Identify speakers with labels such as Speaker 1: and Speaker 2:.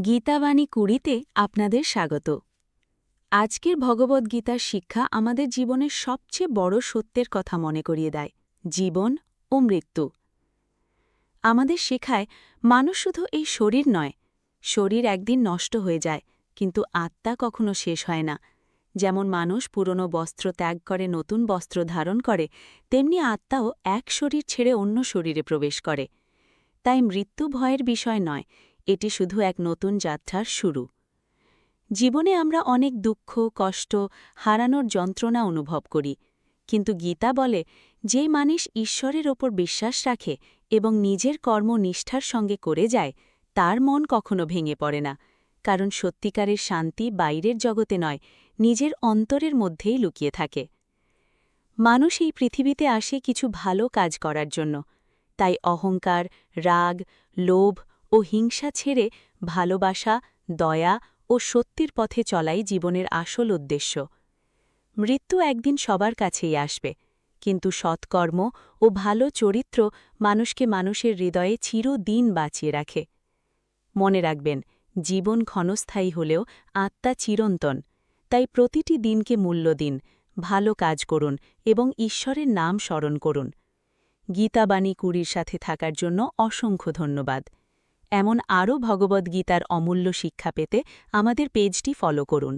Speaker 1: গীতাবাণী ২০তে আপনাদের স্বাগত। আজকের ভগবদ্গীতার শিক্ষা আমাদের জীবনের সবচেয়ে বড় সত্যের কথা মনে করিয়ে দেয়, জীবন ও মৃত্যু। আমাদের শেখায় মানুষ শুধু এই শরীর নয়, শরীর একদিন নষ্ট হয়ে যায়, কিন্তু আত্মা কখনো শেষ হয় না। যেমন মানুষ পুরনো বস্ত্র ত্যাগ করে নতুন বস্ত্র ধারণ করে, তেমনি আত্মাও এক শরীর ছেড়ে অন্য শরীরে প্রবেশ করে। তাই মৃত্যু ভয়ের বিষয় নয়, এটি শুধু এক নতুন যাত্রার শুরু। জীবনে আমরা অনেক দুঃখ, কষ্ট, হারানোর যন্ত্রণা অনুভব করি, কিন্তু গীতা বলে যে মানুষ ঈশ্বরের ওপর বিশ্বাস রাখে এবং নিজের কর্ম নিষ্ঠার সঙ্গে করে যায়, তার মন কখনো ভেঙে পড়ে না, কারণ সত্যিকারের শান্তি বাইরের জগতে নয়, নিজের অন্তরের মধ্যেই লুকিয়ে থাকে। মানুষ এই পৃথিবীতে আসে কিছু ভালো কাজ করার জন্য, তাই অহংকার, রাগ, লোভ ও হিংসা ছেড়ে ভালোবাসা, দয়া ও সত্যির পথে চলাই জীবনের আসল উদ্দেশ্য। মৃত্যু একদিন সবার কাছেই আসবে, কিন্তু সৎকর্ম ও ভালো চরিত্র মানুষকে মানুষের হৃদয়ে চিরদিন বাঁচিয়ে রাখে। মনে রাখবেন, জীবন ক্ষণস্থায়ী হলেও আত্মা চিরন্তন, তাই প্রতিটি দিনকে মূল্য দিন, ভালো কাজ করুন এবং ঈশ্বরের নাম স্মরণ করুন। গীতাবাণী ২০র সাথে থাকার জন্য অসংখ্য ধন্যবাদ। এমন আরও ভগবদ্গীতার অমূল্য শিক্ষা পেতে আমাদের পেজটি ফলো করুন।